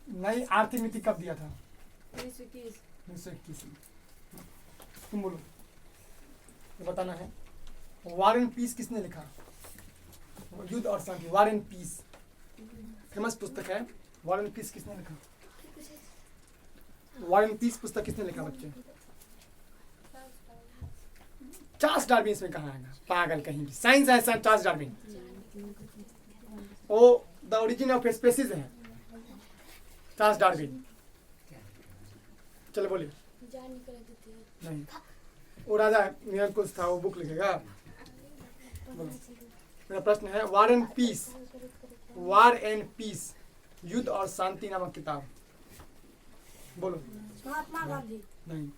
नई आर्थिक नीति कब दिया था? 1921। तुम बोलो, ये बताना है। वॉर एंड पीस किसने लिखा? युद्ध और शांति, वॉर एंड पीस फेमस पुस्तक है। वॉर एंड पीस किसने लिखा? वॉर एंड पीस पुस्तक किसने लिखा बच्चे? चार्ल्स डार्विन इसमें कहाँ आएगा? पागल कहीं भी, साइंस है चार्ल्स डार्विन। वो द ओरिजिन ऑफ स्पेसीज है चार्ल्स डार्विन। चलो बोलिए। नहीं, वो राजा नियर कुछ था, वो बुक लिखेगा। बोलो। मेरा प्रश्न है war and peace, war and peace युद्ध और शांति नामक किताब। बोलो। महात्मा गांधी। नहीं,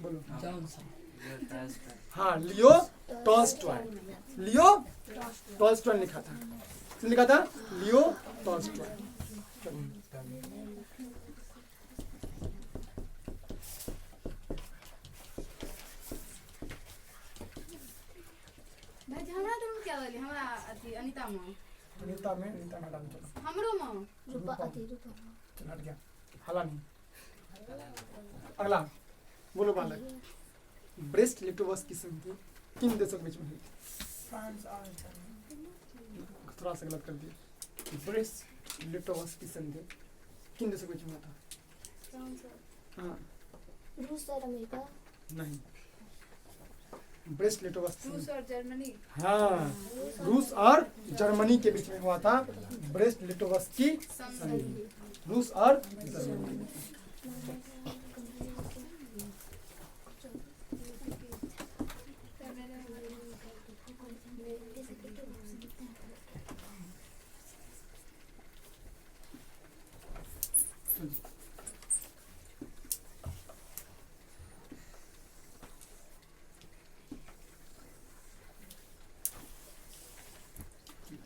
बोलो। जॉनसन। हाँ, लियो टॉल्स्टॉय। लियो टॉल्स्टॉय ने लिखा था। किसने लिखा था? Leo Tolstoy. भाई हमरा तुम क्या बोली? हमरा अथी अनीता मां। अनीता मैडम चलो। हमरो मां। रूपा अति रूपा। चल हट गया, हाला नहीं। अगला बोलो बालक। ब्रेस्ट लिटोवस की संधि किन देशों के बीच में हुई? फ्रांस और जर्मनी। थोड़ा सा गलत कर दिया। ब्रेस्ट लिटोवस की संधि किन देशों के बीच में हुआ था? हाँ, रूस और अमेरिका। नहीं, ब्रेस्ट लिटोवस रूस और जर्मनी। हाँ, रूस और जर्मनी के बीच में हुआ था ब्रेस्ट लिटोवस की संधि। रूस और जर्मनी के बीच में।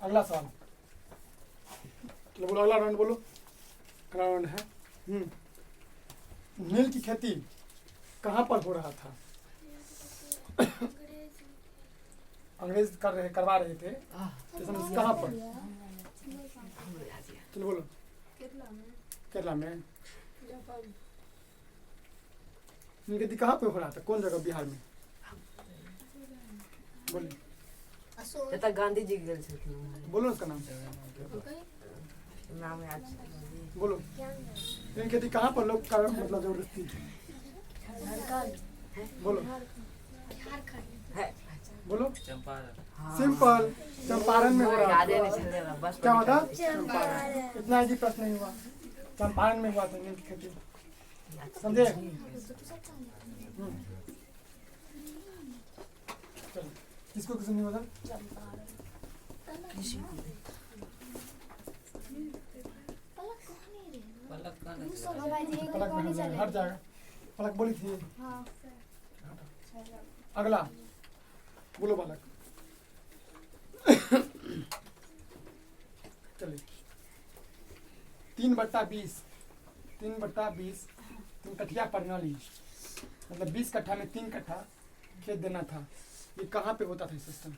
अगला सवाल। चलो बोलो, अगला राउंड बोलो। अगला राउंड है नील की खेती कहाँ पर हो रहा था? अंग्रेज करवा रहे थे। कहाँ पर? चलो बोलो। केरला में। नील खेती कहाँ पे हो रहा था? कौन जगह बिहार में? बोलिए। जब गांधी जी गए थे। बोलो उसका नाम। नाम याद। बोलो। नील खेती कहाँ पर लोग का मतलब जरूरत थी? बोलो। बोलो। सिंपल, चंपारण में हो रहा था। क्या होता? चंपारण। इतना इजी प्रश्न नहीं हुआ, चंपारण में हुआ था नील की खेती। समझे? चलो, किसको किसी नहीं होता? पलक में हट जाएगा। पलक बोली थी। अगला बोलो बालक। चलिए 3/20 3 कठिया प्रणाली, मतलब 20 कट्ठा में 3 कट्ठा खेत देना था। ये कहाँ पे होता था सिस्टम?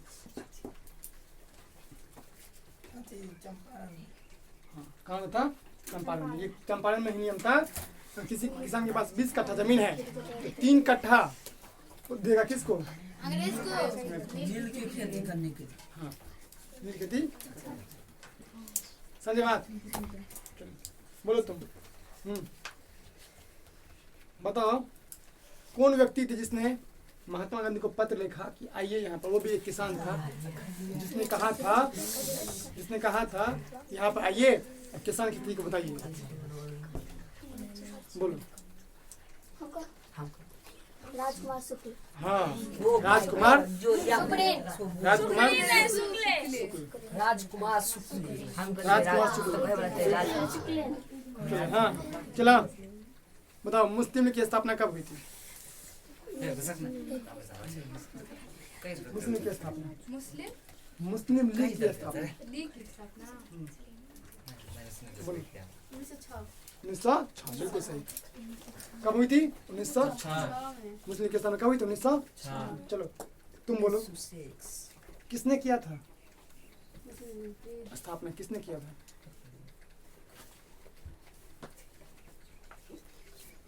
हाँ, कहाँ होता? चंपारण में। ये चंपारण में ही नियम था। तो किसी किसान के पास 20 कट्ठा जमीन है तो 3 कट्ठा देगा किसको? अंग्रेज को। नील की खेती करने के लिए। हाँ, नील खेती। संजय बात बोलो तुम। बताओ कौन व्यक्ति थे जिसने महात्मा गांधी को पत्र लिखा कि आइए यहाँ पर? वो भी एक किसान था जिसने कहा था यहाँ पर आइए किसान की खेती को बताइए। बोलो। राजकुमार शुक्ल। हाँ, राजकुमार शुक्ल। हाँ, चला बताओ मुस्लिम लीग की स्थापना कब हुई थी? मुस्लिम लीग की स्थापना। मुस्लिम लीग की स्थापना। बोलो। 1906। बिल्कुल सही। कब हुई थी? 1906। मुस्लिम लीग की स्थापना कब हुई थी? 1906। चलो तुम बोलो। किसने किया था स्थापना? किसने किया था?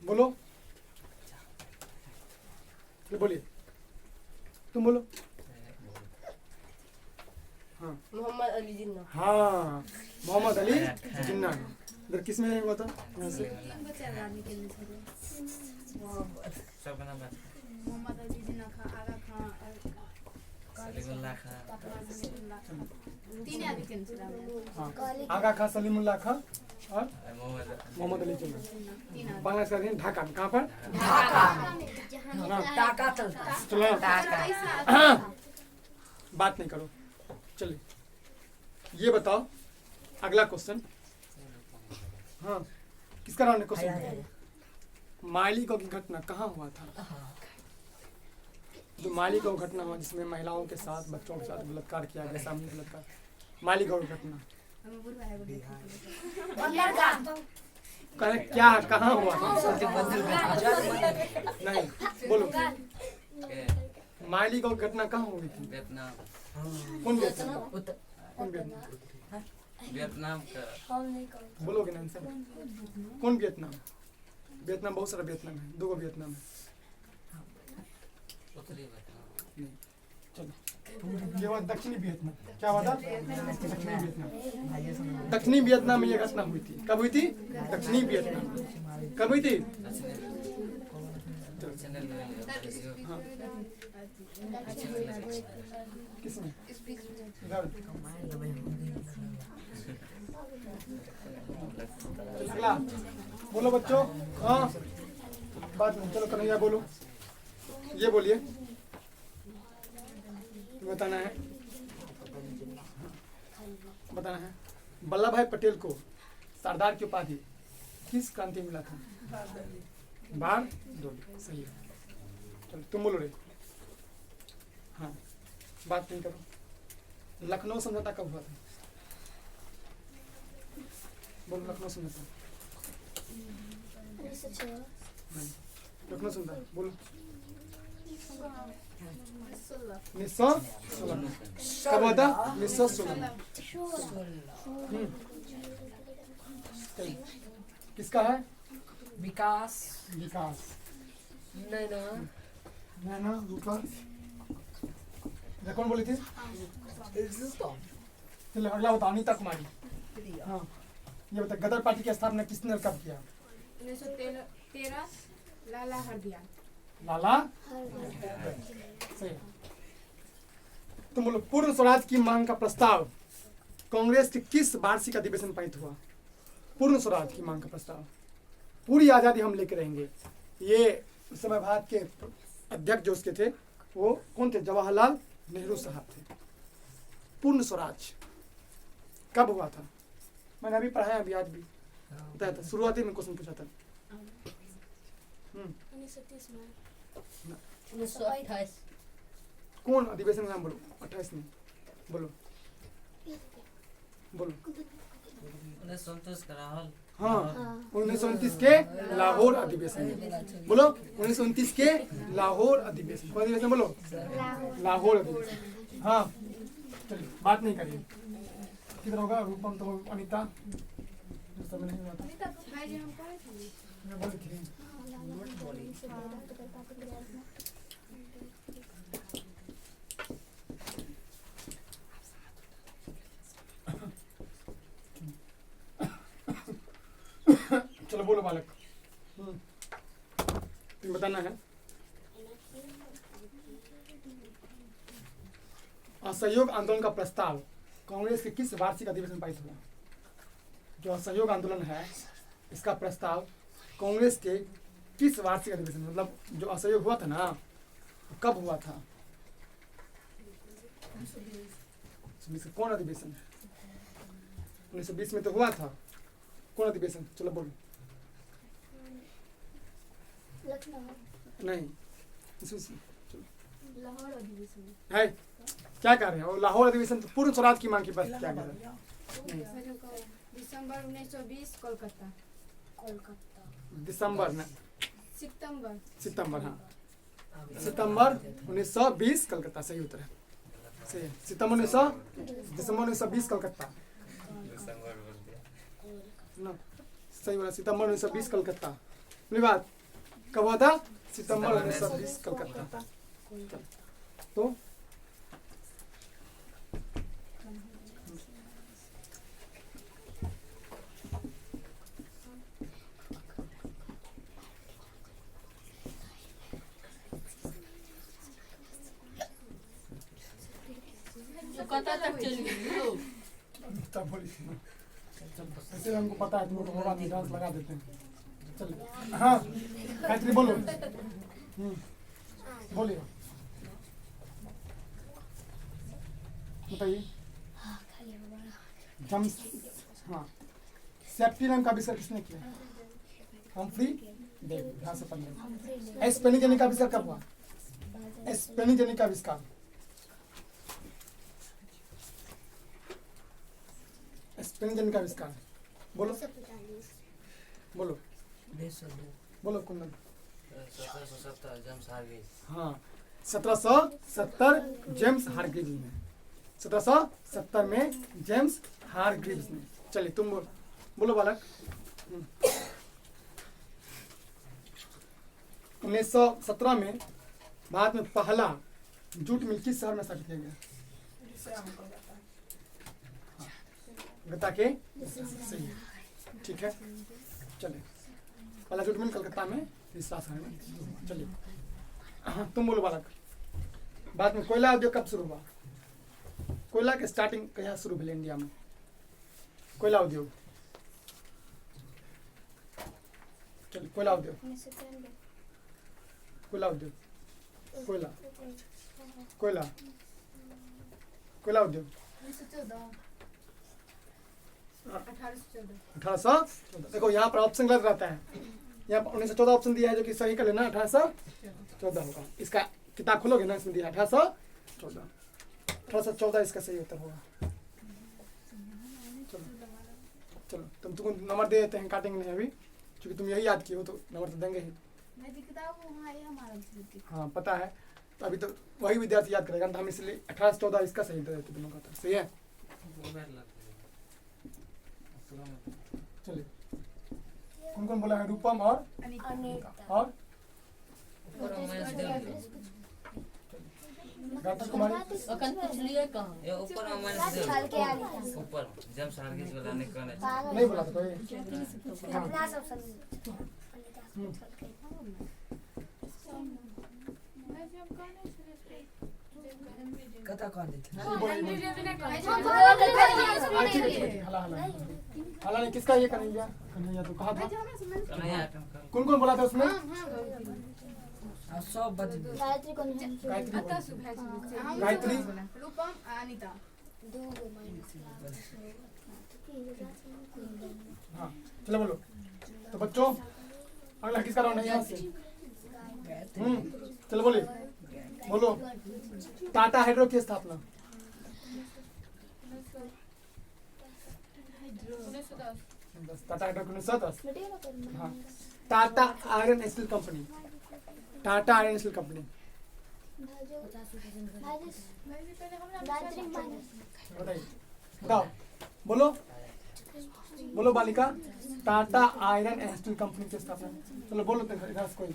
बोलो, ये बोलिए, तुम बोलो। हाँ मोहम्मद अली जिन्ना। हाँ, मोहम्मद अली जिन्ना। इधर किस में हुआ था? यहाँ से मोहम्मद अली जिन्ना खां, आगा खां, सलीमुल्लाह खां, तीन आदमी के नाम हाँ, आगा खां, सलीमुल्लाह खां और मोहम्मद अली जिन्ना। तीन आदमी। बांग्लादेश का दिन ढाका, कहाँ पर? टाका चलता। चलो पैसा बात नहीं करो, चलिए ये बताओ अगला क्वेश्चन। हाँ, किसका राउंड क्वेश्चन? मालिको की घटना कहाँ हुआ था? जो मालिको की घटना हुआ जिसमें महिलाओं के साथ, बच्चों के साथ बलात्कार किया गया, सामूहिक बलात्कार, मालिको की घटना हम बुढ़ भाई बोले कहे क्या, कहाँ हुआ था? नहीं बोलो, मालिको की घटना कहाँ हुई थी? वियतनाम, कौन वियतनाम? कौन वियतनाम? वियतनाम का बोलोगे ना आंसर? कौन वियतनाम? वियतनाम बहुत सारा वियतनाम है, दो वियतनाम है। उत्तरी वियतनाम, चलो ये हुआ दक्षिणी वियतनाम। क्या हुआ था? दक्षिणी वियतनाम। दक्षिणी वियतनाम में ये घटना हुई थी। कब हुई थी? दक्षिणी वियतनाम। कब हुई थी? हाँ किसमें? इधर। अगला बोलो बच्चों। हाँ बात नहीं, चलो कन्हैया बोलो, ये बोलिए, बताना है, बताना है। वल्लभ भाई पटेल को सरदार की उपाधि किस क्रांति में मिला था? बार डोली, सही है। चलो तुम बोलो रे। हाँ बात नहीं करो। लखनऊ समझौता कब हुआ था? बोलो लखनऊ समझौता। 1906। लखनऊ समझौता बोलो। 16 1916 कब हुआ था? 1916। किसका है? विकास। विकास। नैना। नैना विकास। ये कौन बोली थी? चलो अगला बताओ, अनीता कुमारी। हाँ ये बता, गदर पार्टी की स्थापना किसने और कब किया? 1913 लाला हरदयाल। लाला सही है। तुम बोलो, पूर्ण स्वराज की मांग का प्रस्ताव कांग्रेस के किस वार्षिक अधिवेशन में पारित हुआ? पूर्ण स्वराज की मांग का प्रस्ताव, पूरी आजादी हम लेके रहेंगे। ये उस समय भारत के अध्यक्ष जो उसके थे वो कौन थे? जवाहरलाल नेहरू साहब थे। पूर्ण स्वराज कब हुआ था? मैंने अभी पढ़ाया, अभी आज भी बताया था, शुरुआती में क्वेश्चन पूछा था। 1930 में। 1928। कौन अधिवेशन का नाम बोलो? 28 में बोलो, बोलो। 1929 का राहुल, हाँ 1929 के लाहौर अधिवेशन। बोलो 1929 के लाहौर अधिवेशन। कौन अधिवेशन बोलो? लाहौर अधिवेशन। हाँ चलिए बात नहीं करिए। किधर होगा? रूपम तो अनीता सब नहीं हुआ था। भाई जी हम पढ़े थे। मैं बोली थी। चलो बोलो बालक। तुम्हें बताना है। असहयोग आंदोलन का प्रस्ताव कांग्रेस के किस वार्षिक अधिवेशन में पारित हुआ? जो असहयोग आंदोलन है इसका प्रस्ताव कांग्रेस के किस वार्षिक अधिवेशन में, मतलब जो असहयोग हुआ था ना वो कब हुआ था? कौन अधिवेशन? 1920 में तो हुआ था। कौन अधिवेशन? चलो बोलो। लखनऊ। नहीं लाहौर अधिवेशन। है क्या कर रहे हैं? और लाहौर अधिवेशन तो पूर्ण स्वराज की मांग की बात क्या कर रहे हैं? दिसंबर 1920 कोलकाता। दिसंबर ना सितंबर। सितंबर। हाँ सितंबर 1920 कलकत्ता सही उत्तर है। सही है। दिसंबर 1920 कलकत्ता दिसंबर बोल दिया। ना सही बोला। सितंबर 1920 कलकत्ता पहली बात कब हुआ था? सितंबर 1920 कलकत्ता। तो तो कता तक चली गई हो? तब बोलिए ऐसे हमको पता है, तुमको होगा नहीं, डांस लगा देते हैं। चलिए हाँ गायत्री बोलो। बोलिए बताइए। जम्स हाँ सेफ्टी रैम का आविष्कार किसने किया? Humphry Davy. यहाँ से पढ़ने स्पेनिंग का आविष्कार कब हुआ? स्पेनिंग का आविष्कार स्पेनिंग का आविष्कार बोलो बोलो बोलो कुंदन। 1770 जेम्स हार्ग्रीव्स। हाँ 1770 जेम्स हार्ग्रीव्स ने 1770 में जेम्स हार्ग्रीव्स ने। चलिए तुम बोलो बालक। 1917 में भारत में पहला जूट मिल किस शहर में स्थापित किया गया? कलकत्ता के सही है, ठीक है। चलिए पहला जूट मिल कलकत्ता में इस शहर में। चलिए तुम बोलो बालक। बाद में कोयला उद्योग कब शुरू हुआ? कोयला के स्टार्टिंग कहाँ शुरू हुई इंडिया में? कोयला उद्योग। चलिए कोयला उद्योग कोयला उद्योग कोयला कोयला कोयला उद्योग 1814। देखो यहाँ पर ऑप्शन गलत रहता है। यहाँ पर 1914 ऑप्शन दिया है जो कि सही कर लेना। 1814 होगा। इसका किताब खोलोगे ना, इसमें दिया 1814। 1814 इसका सही उत्तर होगा। चलो चलो तुमको नंबर दे देते हैं, काटेंगे नहीं अभी, क्योंकि तुम यही याद किए हो तो नंबर तो देंगे ही। हाँ पता है, तो अभी तो वही विद्यार्थी याद करेगा, तो हम इसलिए 1814 इसका सही दे देते दोनों का। तो सही है। चलिए कौन कौन बोला है? रूपम और गायत्री कुमारी। अकन पूछ लिए कहाँ? ये ऊपर में माइनस ऊपर जेम्स हार्ग्रीव्स वाला ने कहना नहीं बोला था कोई। कता कौन देते? हाला ने किसका ये कन्हैया? कन्हैया तो कहा था। कन्हैया कौन कौन बोला था उसमें? सब बदल गायत्री को गायत्री रूपम अनिता। हाँ चलो बोलो। तो बच्चों अगला किसका राउंड है यहाँ से? चलो बोलिए बोलो। टाटा हाइड्रो की स्थापना? टाटा हाइड्रो 1910। हाँ Tata iron steel company. Tata iron steel company बताइए, बताओ बोलो बोलो बालिका। Tata iron and steel company की स्थापना। चलो बोलो तो इधर से कोई।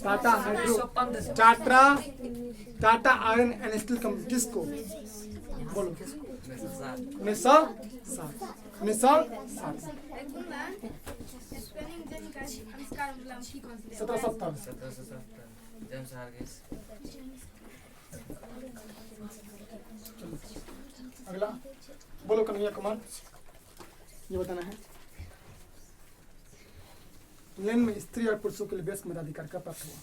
Tata hydro Tata iron and steel company किसको बोलो? 1907। 1770 जेम्स हार्ग्रीव्स। अगला बोलो कन्हैया कुमार। ये बताना है इंग्लैंड में स्त्री और पुरुषों के लिए वयस्क मताधिकार कब प्राप्त हुआ?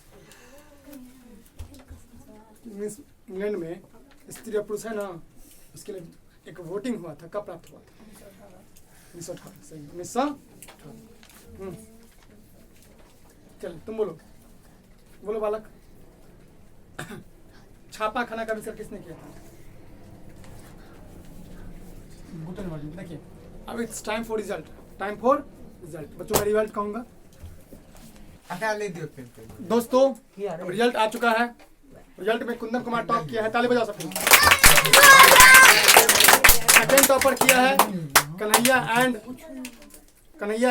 इंग्लैंड में स्त्री और पुरुष है ना, उसके लिए एक वोटिंग हुआ था। कब प्राप्त हुआ था? 1918। सही 1918। चल तुम बोलो बोलो बालक। छापा खाना का आविष्कार किसने किया था? गुटेनबर्ग। देखिए अब it's time for result. Time for result. बच्चों का रिजल्ट कहूँगा दोस्तों। अब रिजल्ट आ चुका है। रिजल्ट में कुंदन कुमार टॉप किया है, ताली बजा सकते हैं। सेकंड टॉपर किया है कन्हैया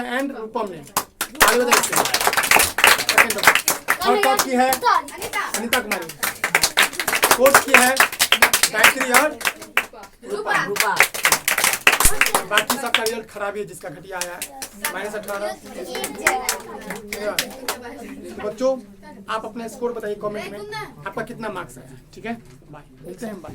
एंड रूपम ने। आगे बताइए। Second topper. थर्ड टॉप की है अनिता कुमारी। फोर्थ की है गायत्री और रूपा बाकी सबका रिजल्ट खराब है, जिसका घटिया आया है -18। बच्चों आप अपना स्कोर बताइए कमेंट में, आपका कितना मार्क्स आया। ठीक है, बाय, मिलते हैं, बाय।